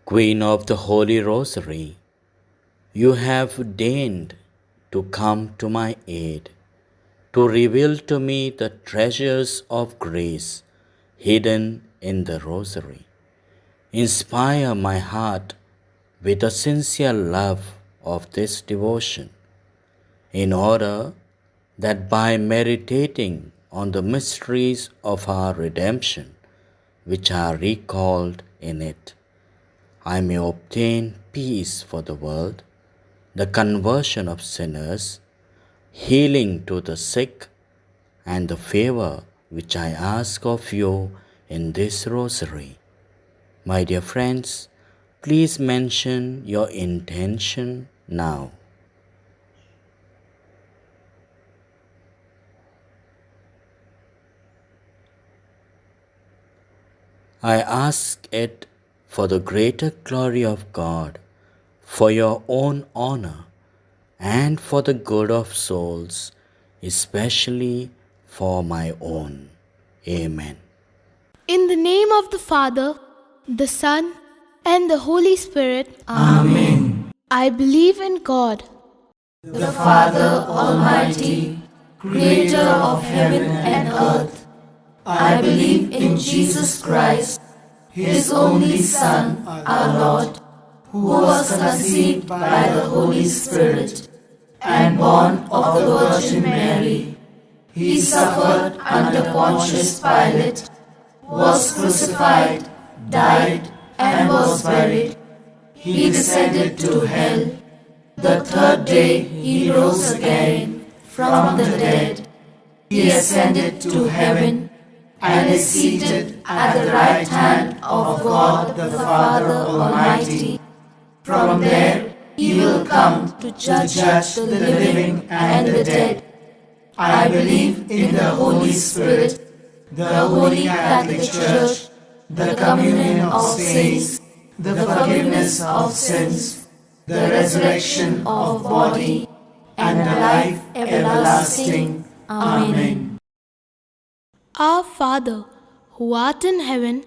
Queen of the Holy Rosary, you have deigned to come to my aid, to reveal to me the treasures of grace hidden in the Rosary. Inspire my heart with a sincere love of this devotion, in order that by meditating on the mysteries of our redemption, which are recalled in it, I may obtain peace for the world, the conversion of sinners, healing to the sick, and the favor which I ask of you in this rosary. My dear friends, please mention your intention now. I ask it for the greater glory of God, for your own honor, and for the good of souls, especially for my own. Amen. In the name of the Father, the Son, and the Holy Spirit. Amen. I believe in God, The Father Almighty, creator of heaven and earth. I believe in Jesus Christ, His only Son, our Lord, who was conceived by the Holy Spirit and born of the Virgin Mary. He suffered under Pontius Pilate, was crucified, died, and was buried. He descended to hell. The third day He rose again from the dead. He ascended to heaven and is seated at the right hand of God the Father Almighty. From there He will come to judge the living and the dead. I believe in the Holy Spirit, the Holy Catholic Church, the communion of saints, the forgiveness of sins, the resurrection of body, and the life everlasting. Amen. Our Father, who art in heaven,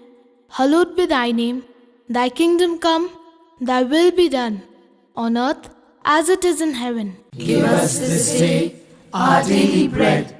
hallowed be thy name. Thy kingdom come, thy will be done, on earth as it is in heaven. Give us this day our daily bread,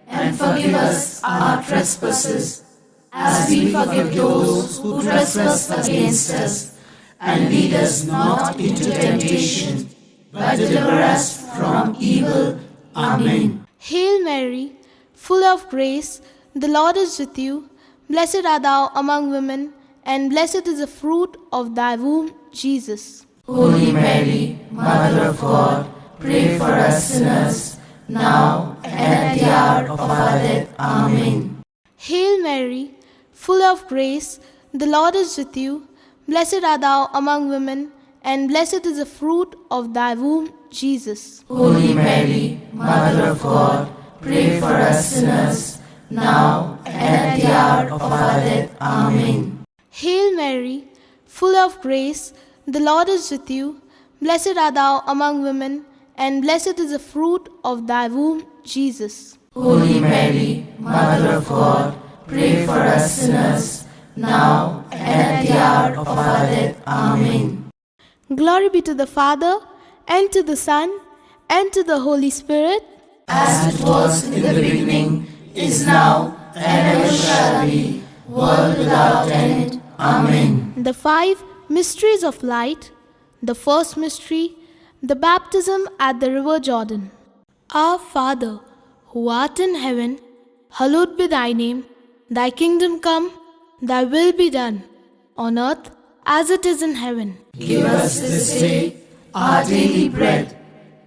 and forgive us our trespasses, as we forgive those who trespass against us. And lead us not into temptation, but deliver us from evil. Amen. Hail Mary, full of grace, the Lord is with you. Blessed art thou among women, and blessed is the fruit of thy womb, Jesus. Holy Mary, Mother of God, pray for us sinners, now and at the hour of our death. Amen. Hail Mary, full of grace, the Lord is with you. Blessed art thou among women, and blessed is the fruit of thy womb, Jesus. Holy Mary, Mother of God, pray for us sinners, now and at the hour of our death. Amen. Hail Mary, full of grace, the Lord is with you. Blessed art thou among women, and blessed is the fruit of thy womb, Jesus. Holy Mary, Mother of God, pray for us sinners, now and at the hour of our death. Amen. Glory be to the Father, and to the Son, and to the Holy Spirit. As it was in the beginning, is now, and ever shall be, world without end. Amen. The five mysteries of light. The first mystery, the baptism at the river Jordan. Our Father, who art in heaven, hallowed be thy name. Thy kingdom come, thy will be done, on earth as it is in heaven. Give us this day our daily bread,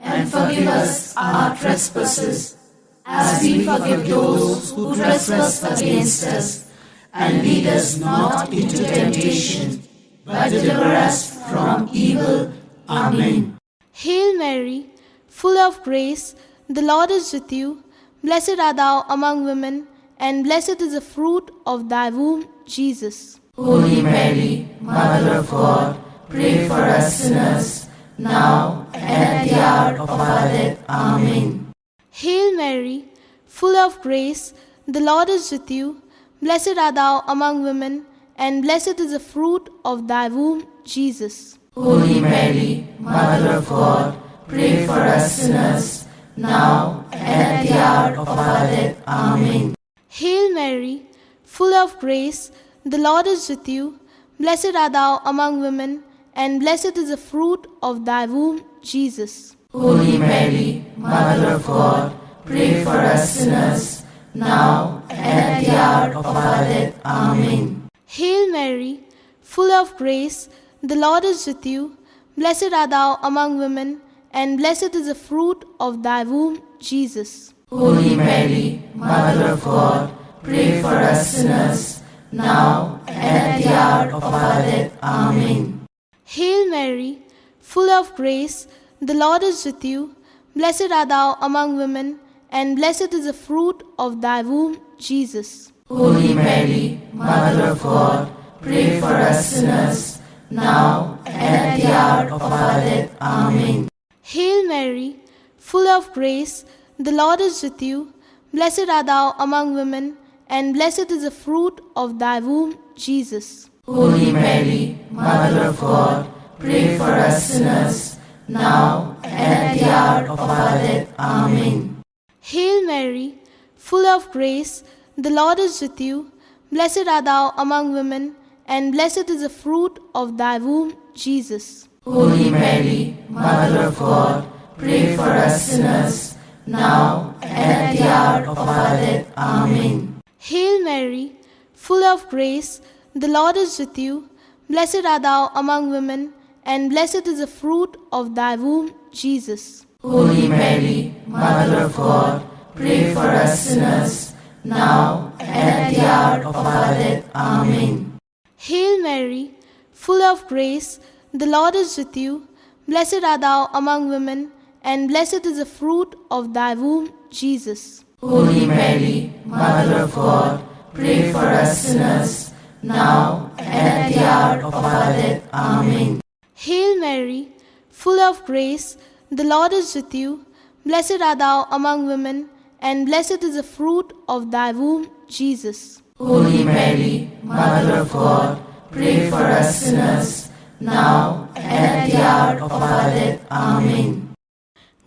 and forgive us our trespasses, as we forgive those who trespass against us. And lead us not into temptation, but deliver us from evil. Amen. Hail Mary, full of grace, the Lord is with you. Blessed art thou among women, and blessed is the fruit of thy womb, Jesus. Holy Mary, Mother of God, pray for us sinners, now and at the hour of our death. Amen. Hail Mary, full of grace, the Lord is with you. Blessed art thou among women, and blessed is the fruit of thy womb, Jesus. Holy Mary, Mother of God, pray for us sinners, now and at the hour of our death. Amen. Hail Mary, full of grace, the Lord is with you. Blessed art thou among women, and blessed is the fruit of thy womb, Jesus. Holy Mary, Mother of God, pray for us sinners, now and at the hour of our death. Amen. Hail Mary, full of grace, the Lord is with you. Blessed art thou among women, and blessed is the fruit of thy womb, Jesus. Holy Mary, Mother of God, pray for us sinners, now and at the hour of our death. Amen. Hail Mary, full of grace, the Lord is with you. Blessed art thou among women, and blessed is the fruit of thy womb, Jesus. Holy Mary, Mother of God, pray for us sinners, now and at the hour of our death. Amen. Hail Mary, full of grace, the Lord is with you. Blessed art thou among women, and blessed is the fruit of thy womb, Jesus. Holy Mary, Mother of God, pray for us sinners, now and at the hour of our death. Amen. Hail Mary, full of grace, the Lord is with you. Blessed art thou among women, and blessed is the fruit of thy womb, Jesus. Holy Mary, Mother of God, pray for us sinners, now and at the hour of our death. Amen. Hail Mary, full of grace, the Lord is with you. Blessed art thou among women, and blessed is the fruit of thy womb, Jesus. Holy Mary, Mother of God, pray for us sinners, now and at the hour of our death. Amen. Hail Mary, full of grace, the Lord is with you. Blessed art thou among women, and blessed is the fruit of thy womb, Jesus. Holy Mary, Mother of God, pray for us sinners, now and at the hour of our death. Amen. Hail Mary, full of grace, the Lord is with you. Blessed art thou among women, and blessed is the fruit of thy womb, Jesus. Holy Mary, Mother of God, pray for us sinners, now and at the hour of our death. Amen.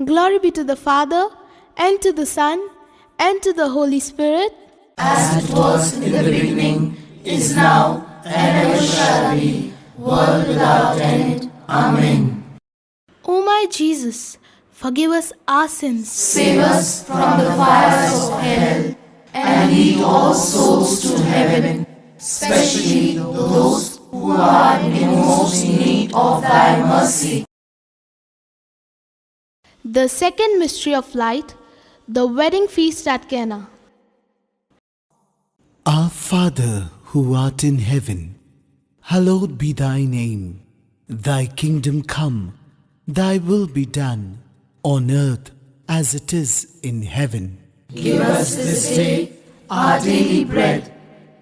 Glory be to the Father, and to the Son, and to the Holy Spirit, as it was in the beginning, is now, and ever shall be, world without end. Amen. O my Jesus, forgive us our sins. Save us from the fires of hell, and lead all souls to heaven, especially those who are in most need of thy mercy. The second mystery of light, the wedding feast at Cana. Our Father, who art in heaven, hallowed be thy name. Thy kingdom come, thy will be done, on earth as it is in heaven. Give us this day our daily bread,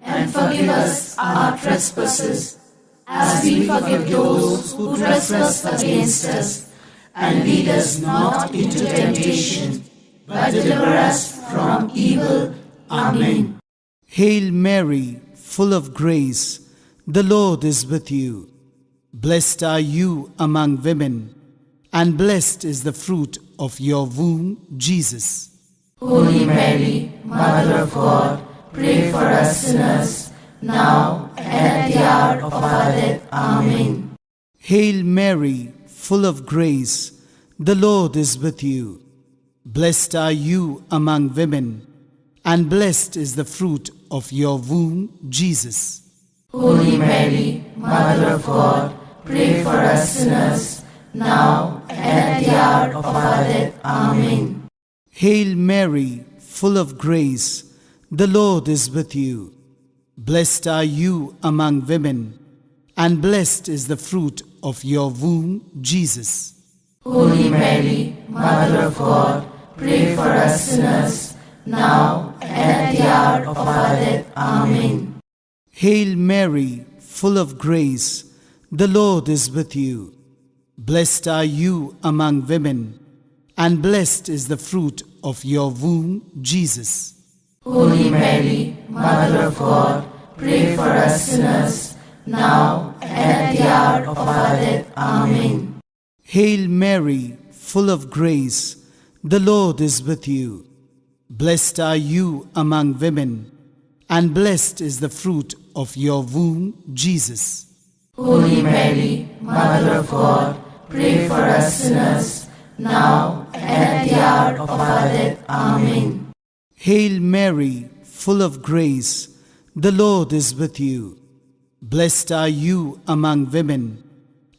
and forgive us our trespasses, as we forgive those who trespass against us. And lead us not into temptation, but deliver us from evil. Amen. Hail Mary, full of grace, the Lord is with you. Blessed are you among women, and blessed is the fruit of your womb, Jesus. Holy Mary, Mother of God, pray for us sinners, now and at the hour of our death. Amen. Hail Mary, full of grace, the Lord is with you. Blessed are you among women, and blessed is the fruit of your womb, Jesus. Holy Mary, Mother of God, pray for us sinners, now and at the hour of our death. Amen. Hail Mary, full of grace, the Lord is with you. Blessed are you among women, and blessed is the fruit of your womb, Jesus. Holy Mary, Mother of God, pray for us sinners, now and at the hour of our death. Amen. Hail Mary, full of grace, the Lord is with you. Blessed are you among women, and blessed is the fruit of your womb, Jesus. Holy Mary, Mother of God, pray for us sinners, now and at the hour of our death. Amen. Hail Mary, full of grace, the Lord is with you. Blessed are you among women, and blessed is the fruit of your womb, Jesus. Holy Mary, Mother of God, pray for us sinners, now and at the hour of our death. Amen. Hail Mary, full of grace, the Lord is with you. Blessed are you among women,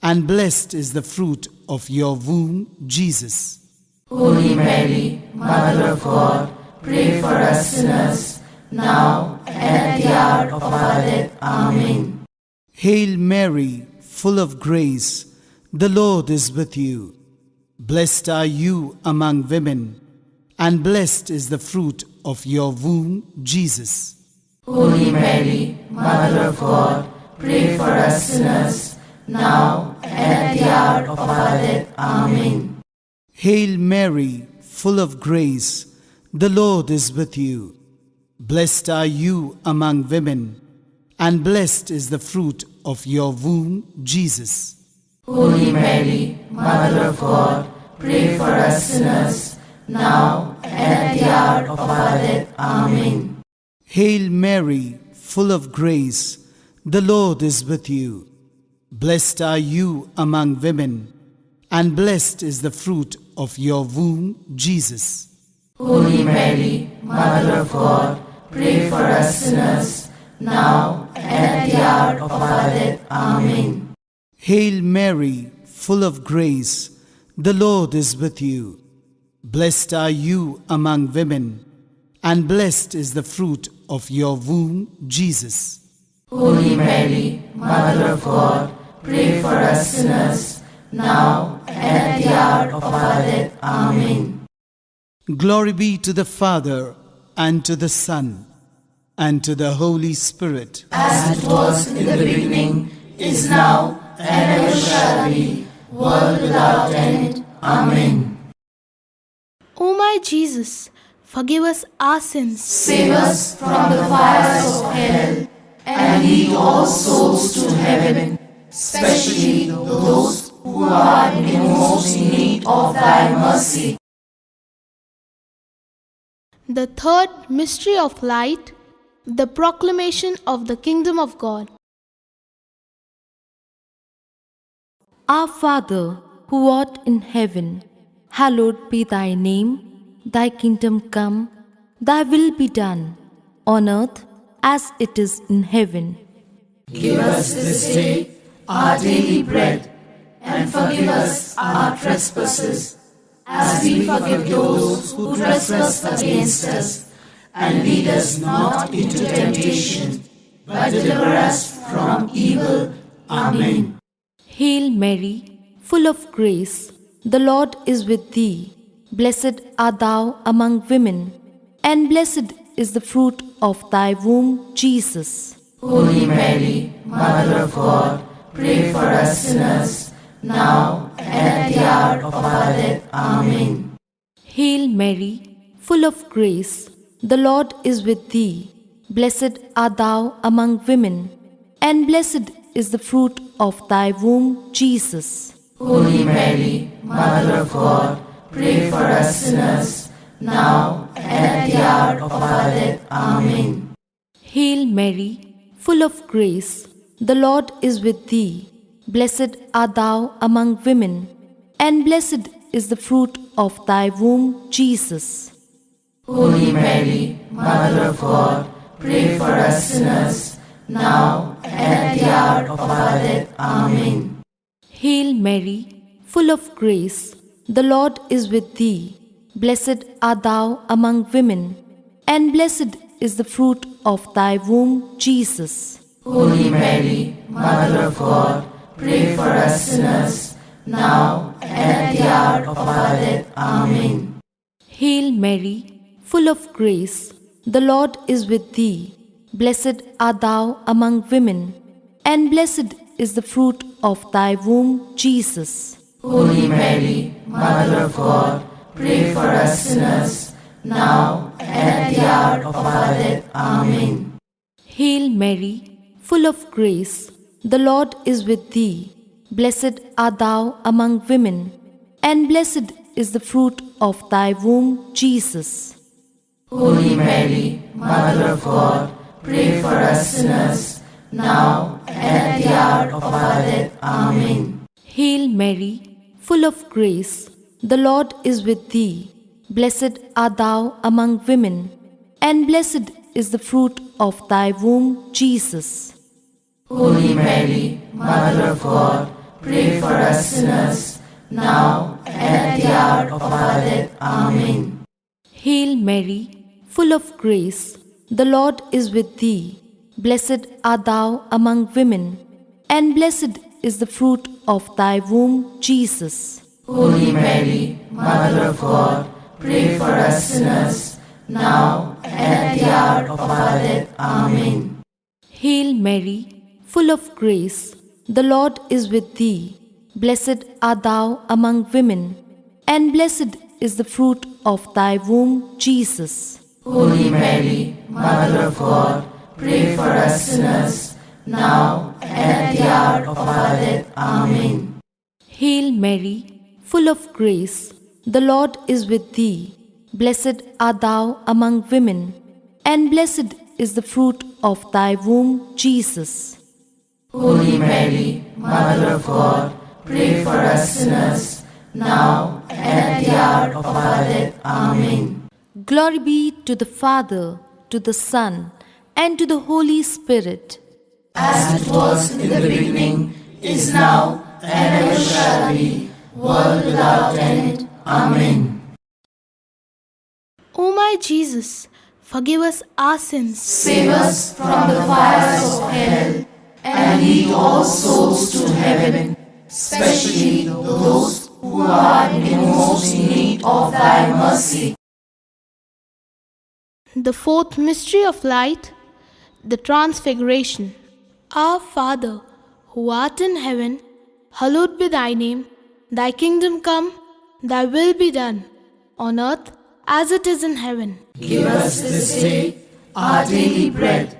and blessed is the fruit of your womb, Jesus. Holy Mary, Mother of God, pray for us sinners, now and at the hour of our death. Amen. Hail Mary, full of grace, the Lord is with you. Blessed are you among women, and blessed is the fruit of your womb, Jesus. Holy Mary, Mother of God, pray for us sinners, now and at the hour of our death. Amen. Hail Mary, full of grace, the Lord is with you. Blessed are you among women, and blessed is the fruit of your womb, Jesus. Holy Mary, Mother of God, pray for us sinners, now and at the hour of our death. Amen. Hail Mary, full of grace, the Lord is with you. Blessed are you among women, and blessed is the fruit of your womb, Jesus. Holy Mary, Mother of God, pray for us sinners, now and at the hour of our death. Amen. Hail Mary, full of grace, the Lord is with you. Blessed are you among women, and blessed is the fruit of your womb, Jesus. Holy Mary, Mother of God, pray for us sinners, now and at the hour of our death. Amen. Glory be to the Father, and to the Son, and to the Holy Spirit. As it was in the beginning, is now, and ever shall be, world without end. Amen. O my Jesus, forgive us our sins. Save us from the fires of hell, and lead all souls to heaven, especially those who are in most need of thy mercy. The third mystery of light, the proclamation of the kingdom of God. Our Father, who art in heaven, hallowed be thy name. Thy kingdom come, thy will be done, on earth as it is in heaven. Give us this day our daily bread, and forgive us our trespasses, as we forgive those who trespass against us. And lead us not into temptation, but deliver us from evil. Amen. Hail Mary, full of grace, the Lord is with thee. Blessed art thou among women, and blessed is the fruit of thy womb, Jesus. Holy Mary, Mother of God, pray for us sinners, now and at the hour of our death. Amen. Hail Mary, full of grace, the Lord is with thee. Blessed art thou among women, and blessed is the fruit of thy womb, Jesus. Holy Mary, Mother of God, pray for us sinners, now and at the hour of our death. Amen. Hail Mary, full of grace, the Lord is with thee. Blessed art thou among women, and blessed is the fruit of thy womb, Jesus. Holy Mary, Mother of God, pray for us sinners, now and at the hour of our death. Amen. Hail Mary, full of grace, the Lord is with thee. Blessed art thou among women, and blessed is the fruit of thy womb, Jesus. Holy Mary, Mother of God, pray for us sinners, now and at the hour of our death. Amen. Hail Mary, full of grace, the Lord is with thee. Blessed art thou among women, and blessed is the fruit of thy womb, Jesus. Holy Mary, Mother of God, pray for us sinners, now and at the hour of our death. Amen. Hail Mary, full of grace, the Lord is with thee. Blessed art thou among women, and blessed is the fruit of thy womb, Jesus. Holy Mary, Mother of God, pray for us sinners, now and at the hour of our death. Amen. Hail Mary, full of grace, the Lord is with thee. Blessed art thou among women, and blessed is the fruit of thy womb, Jesus. Holy Mary, Mother of God, pray for us sinners, now and at the hour of our death. Amen. Hail Mary, full of grace, the Lord is with thee. Blessed art thou among women, and blessed is the fruit of thy womb, Jesus. Holy Mary, Mother of God, pray for us sinners, now and at the hour of our death. Amen. Hail Mary, full of grace, the Lord is with thee. Blessed art thou among women, and blessed is the fruit of thy womb, Jesus. Holy Mary, Mother of God, pray for us sinners, now and at the hour of our death. Amen. Hail Mary, full of grace, the Lord is with thee. Blessed art thou among women, and blessed is the fruit of thy womb, Jesus. Holy Mary, Mother of God, pray for us sinners, now and at the hour of our death. Amen. Glory be to the Father, to the Son, and to the Holy Spirit. As it was in the beginning, is now, and ever shall be, world without end. Amen. O my Jesus, forgive us our sins. Save us from the fires of hell, and lead all souls to heaven, especially those who are in most need of thy mercy. The fourth mystery of light, the Transfiguration. Our Father, who art in heaven, hallowed be thy name. Thy kingdom come, thy will be done, on earth as it is in heaven. Give us this day our daily bread,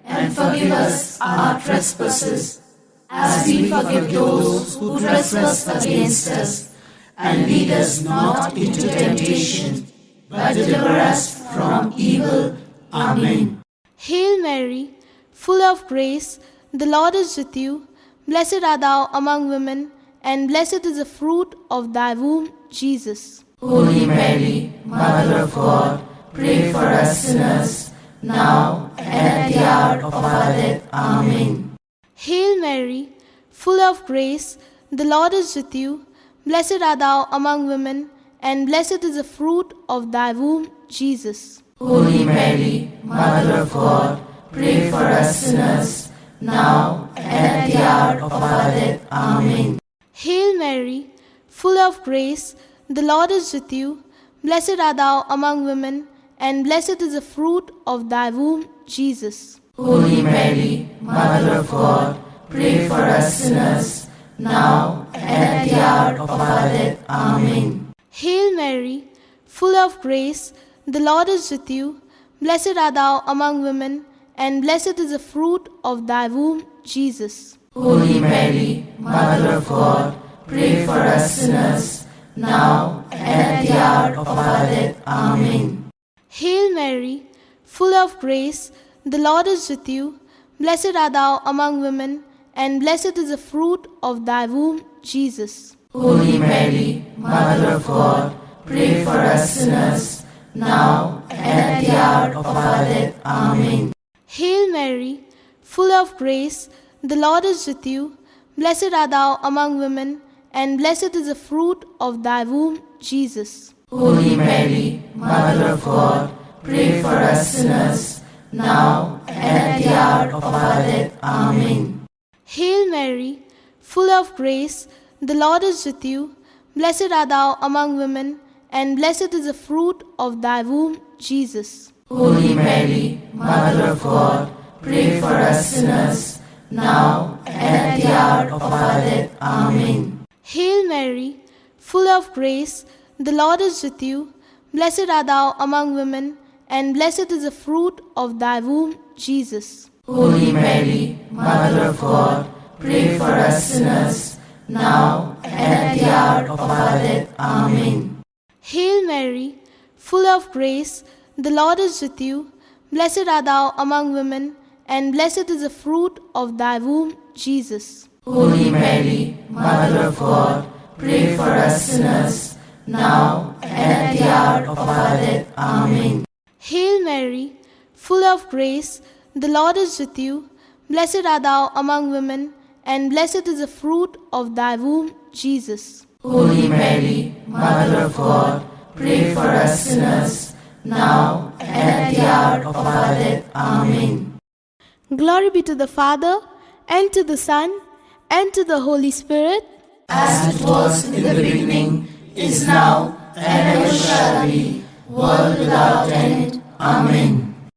and forgive us our trespasses, as we forgive those who trespass against us. And lead us not into temptation, but deliver us from evil. Amen. Hail Mary, full of grace, the Lord is with you. Blessed art thou among women, and blessed is the fruit of thy womb, Jesus. Holy Mary, Mother of God, pray for us sinners, now and at the hour of our death. Amen. Hail Mary, full of grace, the Lord is with you. Blessed art thou among women, and blessed is the fruit of thy womb, Jesus. Holy Mary, Mother of God, pray for us sinners, now and at the hour of our death. Amen. Hail Mary, full of grace, the Lord is with you. Blessed art thou among women, and blessed is the fruit of thy womb, Jesus. Holy Mary, Mother of God, pray for us sinners, now and at the hour of our death. Amen. Hail Mary, full of grace, the Lord is with you. Blessed art thou among women, and blessed is the fruit of thy womb, Jesus. Holy Mary, Mother of God, pray for us sinners, now and at the hour of our death. Amen. Hail Mary, full of grace, the Lord is with you. Blessed art thou among women, and blessed is the fruit of thy womb, Jesus. Holy Mary, Mother of God, pray for us sinners, now and at the hour of our death. Amen. Hail Mary, full of grace, the Lord is with you. Blessed art thou among women, and blessed is the fruit of thy womb, Jesus. Holy Mary, Mother of God, pray for us sinners, now and at the hour of our death. Amen. Hail Mary, full of grace, the Lord is with you. Blessed art thou among women, and blessed is the fruit of thy womb, Jesus. Holy Mary, Mother of God, pray for us sinners, now and at the hour of our death. Amen. Hail Mary, full of grace, the Lord is with you. Blessed art thou among women, and blessed is the fruit of thy womb, Jesus. Holy Mary, Mother of God, pray for us sinners, now and at the hour of our death. Amen. Hail Mary, full of grace, the Lord is with you. Blessed art thou among women, and blessed is the fruit of thy womb, Jesus. Holy Mary, Mother of God, pray for us sinners, now and at the hour of our death. Amen. Hail Mary, full of grace, the Lord is with you. Blessed art thou among women, and blessed is the fruit of thy womb, Jesus. Holy Mary, Mother of God, pray for us sinners, now and at the hour of our death. Amen. Glory be to the Father, and to the Son, and to the Holy Spirit, as it was in the beginning, is now, and ever shall be, world without end. Amen.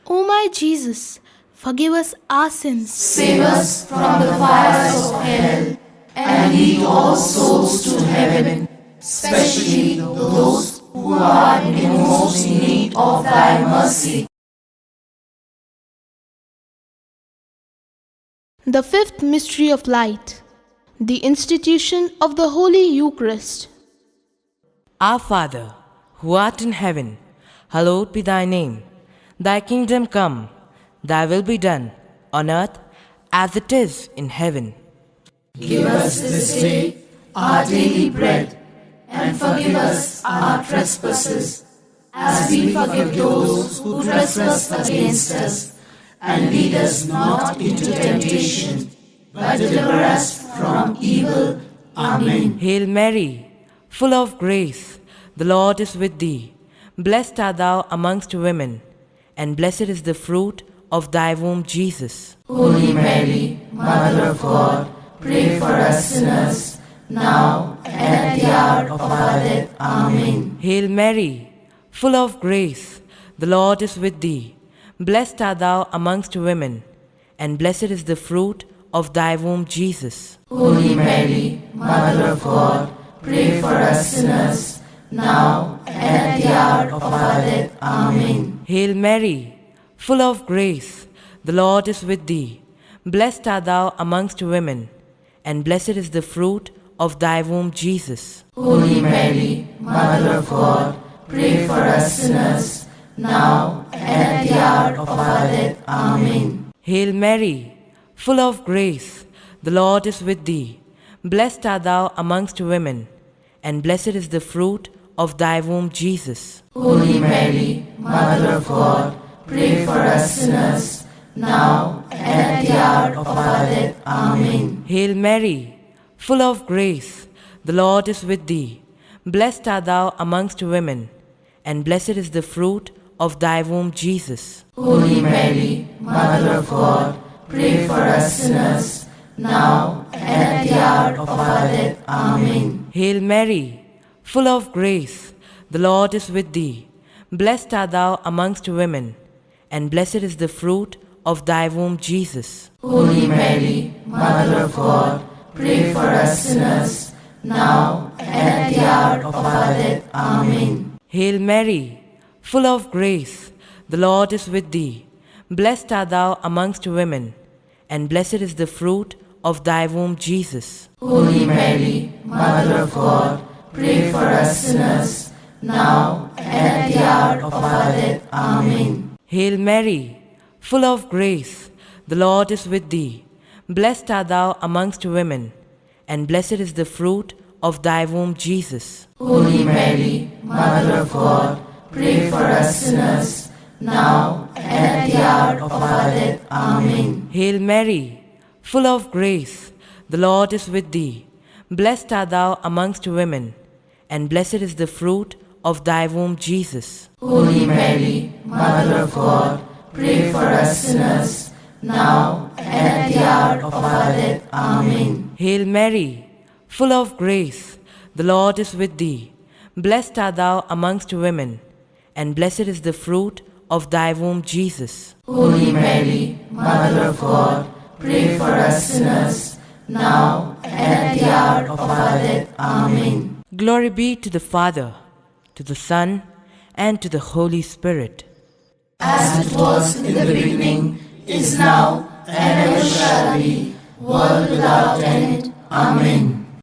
O my Jesus, forgive us our sins. Save us from the fires of hell, and lead all souls to heaven, especially those who are in most need of thy mercy. The fifth mystery of light, the institution of the Holy Eucharist. Our Father, who art in heaven, hallowed be thy name. Thy kingdom come, thy will be done, on earth as it is in heaven. Give us this day our daily bread, and forgive us our trespasses, as we forgive those who trespass against us. And lead us not into temptation, but deliver us from evil. Amen. Hail Mary, full of grace, the Lord is with thee. Blessed art thou amongst women, and blessed is the fruit of thy womb, Jesus. Holy Mary, Mother of God, pray for us sinners, now and at the hour of our death. Amen. Hail Mary, full of grace, the Lord is with thee. Blessed art thou amongst women, and blessed is the fruit of thy womb, Jesus. Holy Mary, Mother of God, pray for us sinners, now and at the hour of our death. Amen. Hail Mary, full of grace, the Lord is with thee. Blessed art thou amongst women, and blessed is the fruit of thy womb, Jesus. Holy Mary, Mother of God, pray for us sinners, now and at the hour of our death. Amen. Hail Mary, full of grace, the Lord is with thee. Blessed art thou amongst women, and blessed is the fruit of thy womb, Jesus. Holy Mary, Mother of God, pray for us sinners, now and at the hour of our death. Amen. Hail Mary, full of grace, the Lord is with thee. Blessed art thou amongst women, and blessed is the fruit of thy womb, Jesus. Holy Mary, Mother of God, pray for us sinners, now and at the hour of our death. Amen. Hail Mary, full of grace, the Lord is with thee. Blessed art thou amongst women, and blessed is the fruit of thy womb, Jesus. Holy Mary, Mother of God, pray for us sinners, now and at the hour of our death. Amen. Hail Mary, full of grace, the Lord is with thee. Blessed art thou amongst women, and blessed is the fruit of thy womb, Jesus. Holy Mary, Mother of God, pray for us sinners, now and at the hour of our death. Amen. Hail Mary, full of grace, the Lord is with thee. Blessed art thou amongst women, and blessed is the fruit of thy womb, Jesus. Holy Mary, Mother of God, pray for us sinners, now and at the hour of our death. Amen. Hail Mary, full of grace, the Lord is with thee. Blessed art thou amongst women, and blessed is the fruit of thy womb, Jesus. Holy Mary, Mother of God, pray for us sinners, now and at the hour of our death. Amen. Hail Mary, full of grace, the Lord is with thee. Blessed art thou amongst women, and blessed is the fruit of thy womb, Jesus. Holy Mary, Mother of God, pray for us sinners, now and at the hour of our death. Amen. Glory be to the Father, to the Son, and to the Holy Spirit. as it was in the beginning, is now, and ever shall be, world without end. Amen.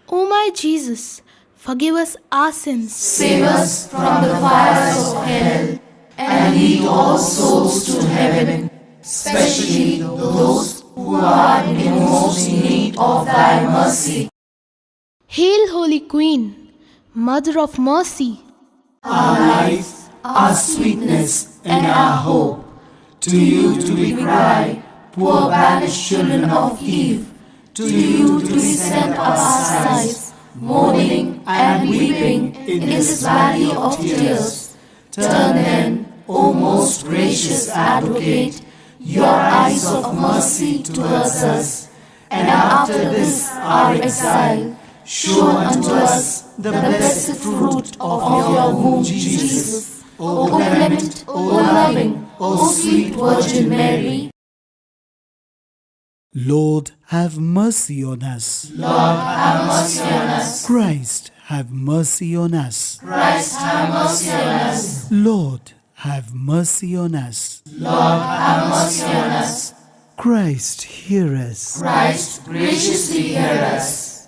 O my Jesus, forgive us our sins. Save us from the fires of hell, and lead all souls to heaven, especially those who are in most need of thy mercy. Hail, Holy Queen, Mother of Mercy. Our life, our sweetness, and our hope. To you do we cry, poor banished children of Eve. To you do we send up our sighs, mourning and weeping in this valley of tears. Turn then, O most gracious Advocate, your eyes of mercy towards us, and after this our exile, show unto us the blessed fruit of your womb, Jesus. O clement, O loving, O sweet Virgin Mary. Lord, have mercy on us. Lord, have mercy on us. Christ, have mercy on us. Christ, have mercy on us. Lord, have mercy on us. Lord, have mercy on us. Christ, hear us. Christ, graciously hear us.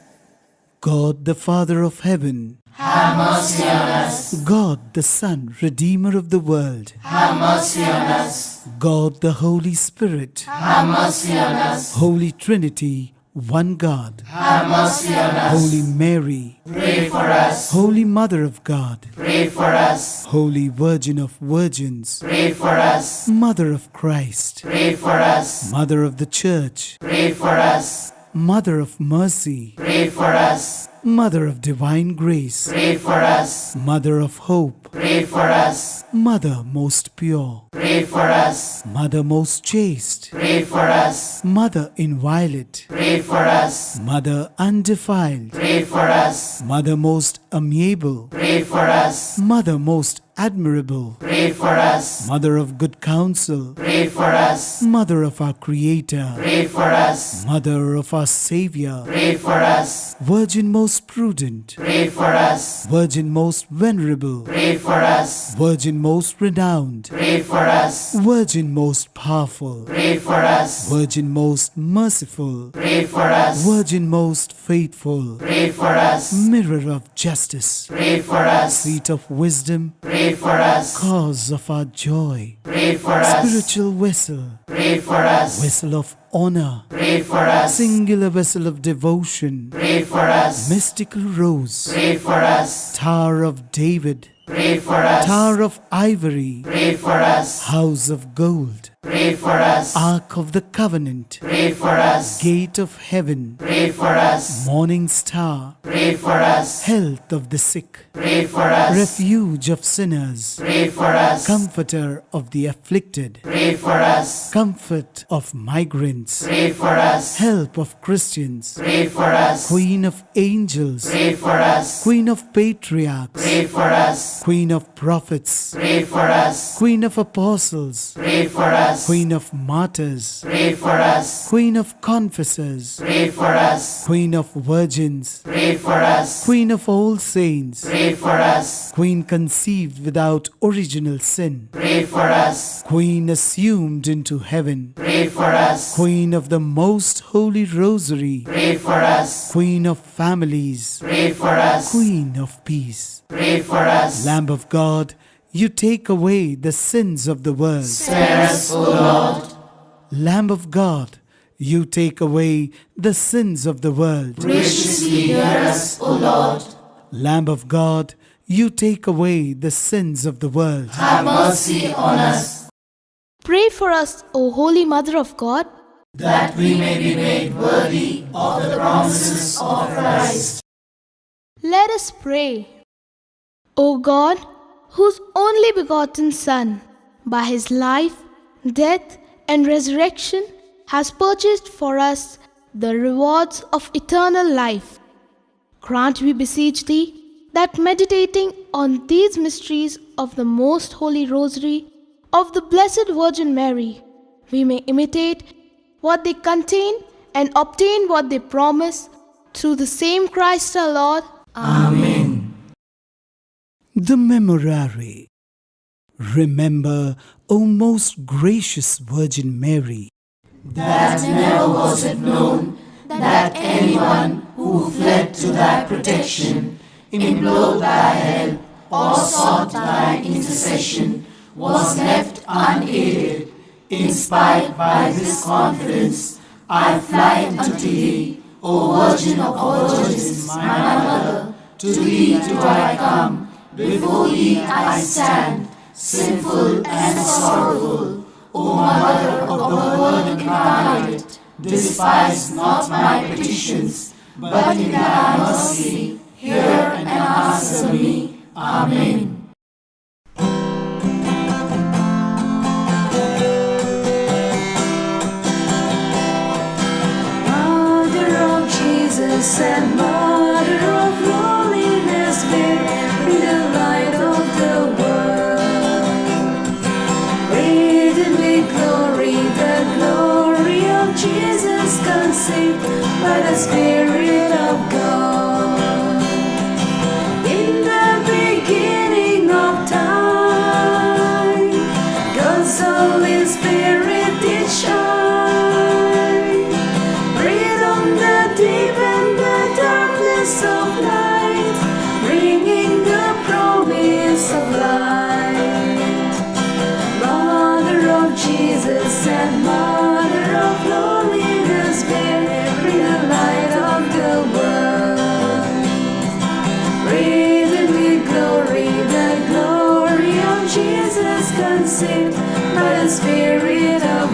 God, the Father of heaven, Have mercy on us. God, the Son, Redeemer of the world, Have mercy on us. God, the Holy Spirit, Have mercy on us. Holy Trinity, one God, Have mercy on us. Holy Mary, Pray for us. Holy Mother of God, Pray for us. Holy Virgin of Virgins, Pray for us. Mother of Christ, Pray for us. Mother of the Church, Pray for us. Mother of Mercy, Pray for us. Mother of Divine Grace, Pray for us. Mother of Hope, Pray for us. Mother most pure, Pray for us. Mother most chaste, Pray for us. Mother inviolate, Pray for us. Mother undefiled, Pray for us. Mother most amiable, Pray for us. Mother most admirable, Pray for us. Mother of good counsel, Pray for us. Mother of our Creator, Pray for us. Mother of our Savior, Pray for us. Virgin most prudent, Pray for us. Virgin most venerable, Pray for us. Virgin most renowned, Pray for us. Virgin most powerful, Pray for us. Virgin most merciful, Pray for us. Virgin most faithful, Pray for us. Mirror of justice, Pray for us. Seat of wisdom, Pray for us. Cause of our joy, Pray for us. Spiritual vessel, Pray for us. Vessel of honor, Pray for us. Singular vessel of devotion, Pray for us. Mystical rose, Pray for us. Tower of David, Pray for us. Tower of ivory, Pray for us. House of gold, Pray for us. Ark of the covenant, Pray for us. Gate of heaven, Pray for us. Morning star, Pray for us. Health of the sick, Pray for us. Refuge of sinners, Pray for us. Comforter of the afflicted, Pray for us. Comfort of migrants, Pray for us. Help of Christians, Pray for us. Queen of angels, Pray for us. Queen of patriarchs, Pray for us. Queen of prophets, Pray for us. Queen of apostles, Pray for us. Queen of martyrs, Pray for us. Queen of confessors, Pray for us. Queen of virgins, Pray for us. Queen of all saints, Pray for us. Queen conceived without original sin, Pray for us. Queen assumed into heaven, Pray for us. Queen of the most holy rosary, Pray for us. Queen of families, Pray for us. Queen of peace, Pray for us. Lamb of God, you take away the sins of the world. Spare us, O Lord. Lamb of God, you take away the sins of the world. Graciously hear us, O Lord. Lamb of God, you take away the sins of the world. Have mercy on us, Pray for us, O Holy Mother of God. that we may be made worthy of the promises of Christ. Let us pray. O God, whose only begotten Son, by his life, death, and resurrection, has purchased for us the rewards of eternal life, grant, we beseech thee, that meditating on these mysteries of the most holy rosary of the Blessed Virgin Mary, we may imitate what they contain and obtain what they promise, through the same Christ our Lord. Amen. The Memorare. Remember, O most gracious Virgin Mary, that never was it known that anyone who fled to thy protection, implored thy help, or sought thy intercession, was left unaided. Inspired by this confidence, I fly unto thee, O Virgin of Virgins, my Mother. To thee do I come, before thee I stand, sinful and sorrowful. O Mother of the Word incarnate, despise not my petitions, but in thy mercy hear and answer me. Amen. Mother of Jesus and Mother of lowliness, bearing the light of the world, radiant with glory, the glory of Jesus conceived by the Spirit of God. In the beginning of time, God's Holy Spirit did shine, breathe on the deep and the darkness of night, bringing the promise of light. Mother of Jesus and Mother of lowliness, bearing the light of the world, radiant with glory, the glory of Jesus conceived by the Spirit of